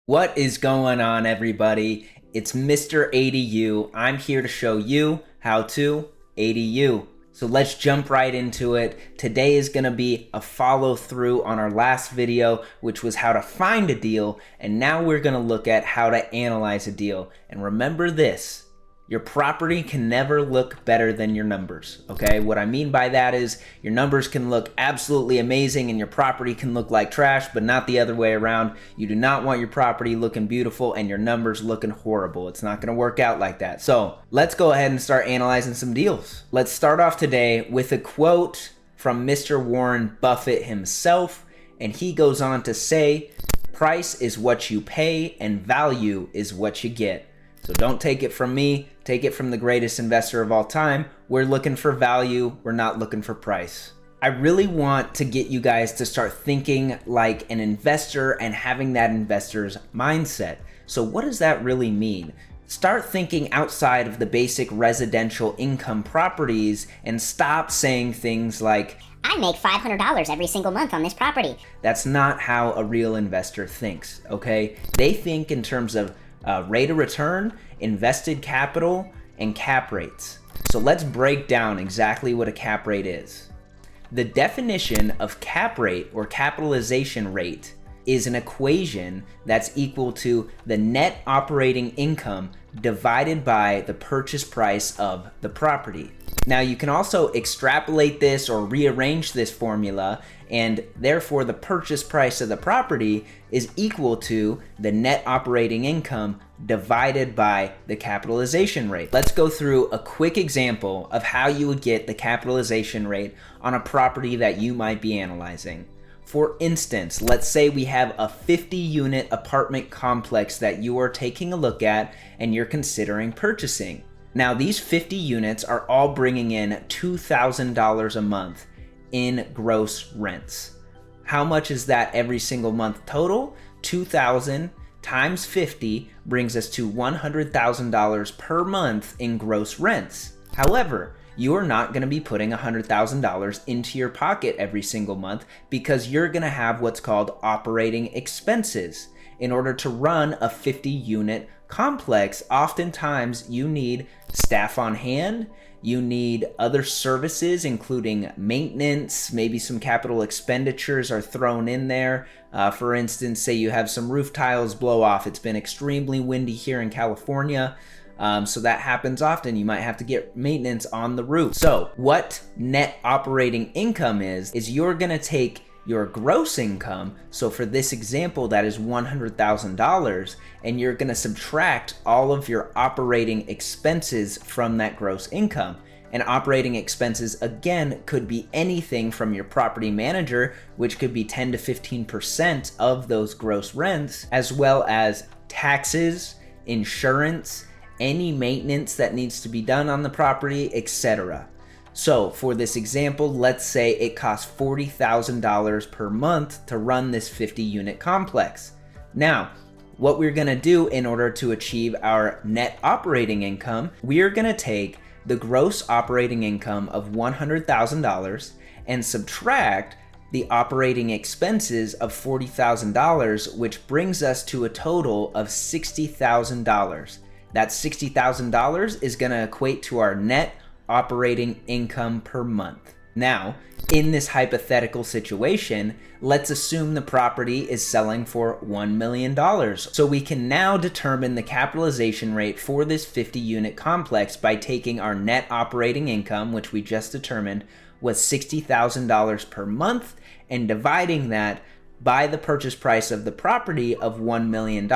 What is going on, everybody? It's Mr. ADU. I'm here to show you how to ADU. So let's jump right into it. Today is going to be a follow through on our last video, which was how to find a deal. And now we're going to look at how to analyze a deal. And remember this. Your property can never look better than your numbers, okay? What I mean by that is your numbers can look absolutely amazing and your property can look like trash, but not the other way around. You do not want your property looking beautiful and your numbers looking horrible. It's not gonna work out like that. So let's go ahead and start analyzing some deals. Let's start off today with a quote from Mr. Warren Buffett himself, and he goes on to say, "Price is what you pay and value is what you get." So don't take it from me, take it from the greatest investor of all time. We're looking for value, we're not looking for price. I really want to get you guys to start thinking like an investor and having that investor's mindset. So what does that really mean? Start thinking outside of the basic residential income properties and stop saying things like, I make $500 every single month on this property. That's not how a real investor thinks, okay? They think in terms of rate of return, invested capital, and cap rates. So let's break down exactly what a cap rate is. The definition of cap rate or capitalization rate is an equation that's equal to the net operating income divided by the purchase price of the property. Now you can also extrapolate this or rearrange this formula, and therefore the purchase price of the property is equal to the net operating income divided by the capitalization rate. Let's go through a quick example of how you would get the capitalization rate on a property that you might be analyzing. For instance, let's say we have a 50-unit apartment complex that you are taking a look at and you're considering purchasing. Now, these 50 units are all bringing in $2,000 a month in gross rents. How much is that every single month total? 2,000 times 50 brings us to $100,000 per month in gross rents. However, you are not going to be putting $100,000 into your pocket every single month because you're going to have what's called operating expenses. In order to run a 50-unit complex, oftentimes you need staff on hand, you need other services including maintenance, maybe some capital expenditures are thrown in there. For instance, say you have some roof tiles blow off. It's been extremely windy here in California. So that happens often. You might have to get maintenance on the roof. So what net operating income is you're gonna take your gross income, so for this example that is $100,000, and you're gonna subtract all of your operating expenses from that gross income. And operating expenses, again, could be anything from your property manager, which could be 10 to 15% of those gross rents, as well as taxes, insurance, any maintenance that needs to be done on the property, etc. So for this example, let's say it costs $40,000 per month to run this 50-unit complex. Now, what we're gonna do in order to achieve our net operating income, we are gonna take the gross operating income of $100,000 and subtract the operating expenses of $40,000, which brings us to a total of $60,000. That $60,000 is gonna equate to our net operating income per month. Now, in this hypothetical situation, let's assume the property is selling for $1 million. So we can now determine the capitalization rate for this 50-unit complex by taking our net operating income, which we just determined was $60,000 per month, and dividing that by the purchase price of the property of $1 million,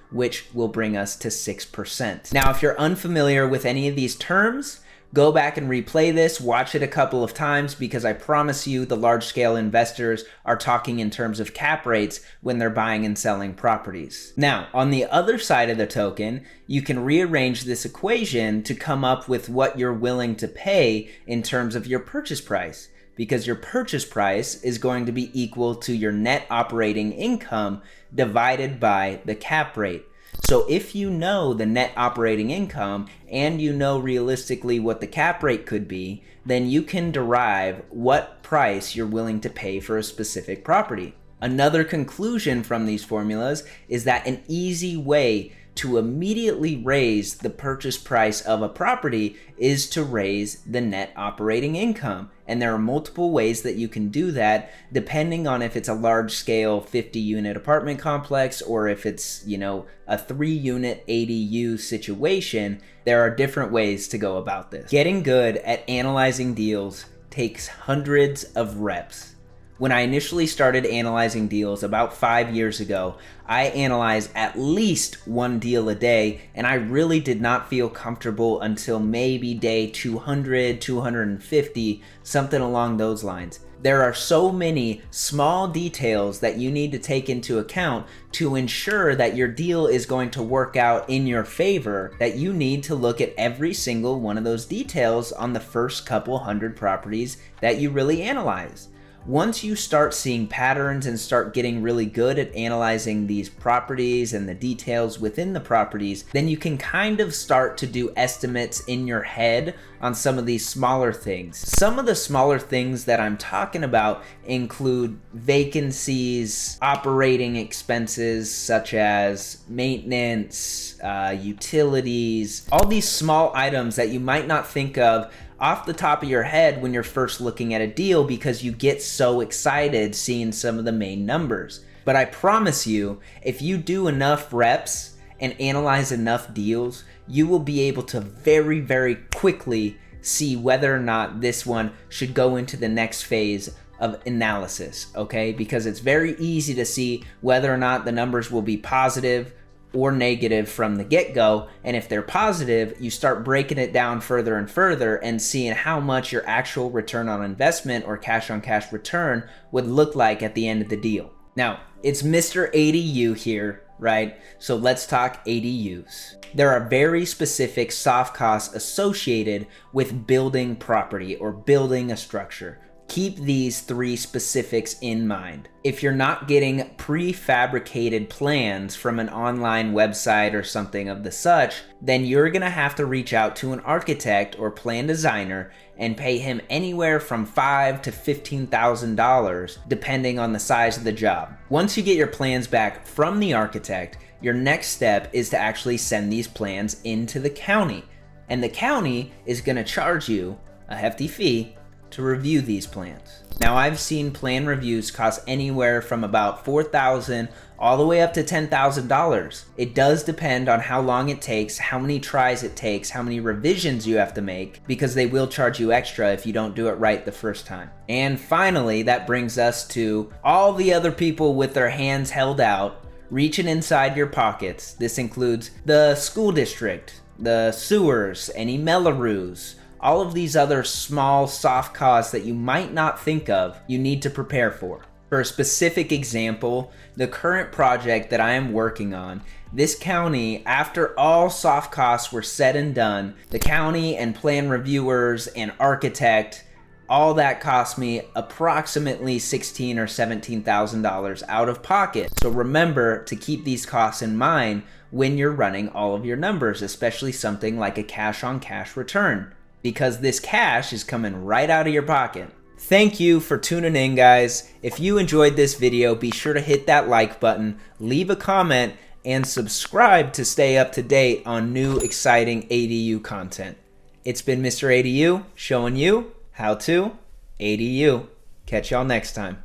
which will bring us to 6%. Now, if you're unfamiliar with any of these terms, go back and replay this, watch it a couple of times, because I promise you the large-scale investors are talking in terms of cap rates when they're buying and selling properties. Now, on the other side of the token, you can rearrange this equation to come up with what you're willing to pay in terms of your purchase price, because your purchase price is going to be equal to your net operating income divided by the cap rate. So if you know the net operating income and you know realistically what the cap rate could be, then you can derive what price you're willing to pay for a specific property. Another conclusion from these formulas is that an easy way to immediately raise the purchase price of a property is to raise the net operating income. And there are multiple ways that you can do that depending on if it's a large scale 50-unit apartment complex or if it's, a 3-unit ADU situation. There are different ways to go about this. Getting good at analyzing deals takes hundreds of reps. When I initially started analyzing deals about 5 years ago, I analyzed at least one deal a day, and I really did not feel comfortable until maybe day 200, 250, something along those lines. There are so many small details that you need to take into account to ensure that your deal is going to work out in your favor that you need to look at every single one of those details on the first couple hundred properties that you really analyze. Once you start seeing patterns and start getting really good at analyzing these properties and the details within the properties, then you can kind of start to do estimates in your head on some of these smaller things. Some of the smaller things that I'm talking about include vacancies, operating expenses such as maintenance, utilities, all these small items that you might not think of off the top of your head when you're first looking at a deal because you get so excited seeing some of the main numbers. But I promise you, if you do enough reps and analyze enough deals, you will be able to very, very quickly see whether or not this one should go into the next phase of analysis, okay? Because it's very easy to see whether or not the numbers will be positive or negative from the get-go, and if they're positive, you start breaking it down further and further and seeing how much your actual return on investment or cash on cash return would look like at the end of the deal. Now, it's Mr. ADU here, right? So let's talk ADUs. There are very specific soft costs associated with building property or building a structure. Keep these 3 specifics in mind. If you're not getting prefabricated plans from an online website or something of the such, then you're gonna have to reach out to an architect or plan designer and pay him anywhere from $5,000 to $15,000 depending on the size of the job. Once you get your plans back from the architect, your next step is to actually send these plans into the county. And the county is gonna charge you a hefty fee to review these plans. Now, I've seen plan reviews cost anywhere from about $4,000 all the way up to $10,000. It does depend on how long it takes, how many tries it takes, how many revisions you have to make, because they will charge you extra if you don't do it right the first time. And finally, that brings us to all the other people with their hands held out, reaching inside your pockets. This includes the school district, the sewers, any Melloroos, all of these other small soft costs that you might not think of, you need to prepare for. For a specific example, the current project that I am working on, this county, after all soft costs were said and done, the county and plan reviewers and architect, all that cost me approximately $16,000 or $17,000 out of pocket. So remember to keep these costs in mind when you're running all of your numbers, especially something like a cash on cash return, because this cash is coming right out of your pocket. Thank you for tuning in, guys. If you enjoyed this video, be sure to hit that like button, leave a comment, and subscribe to stay up to date on new exciting ADU content. It's been Mr. ADU showing you how to ADU. Catch y'all next time.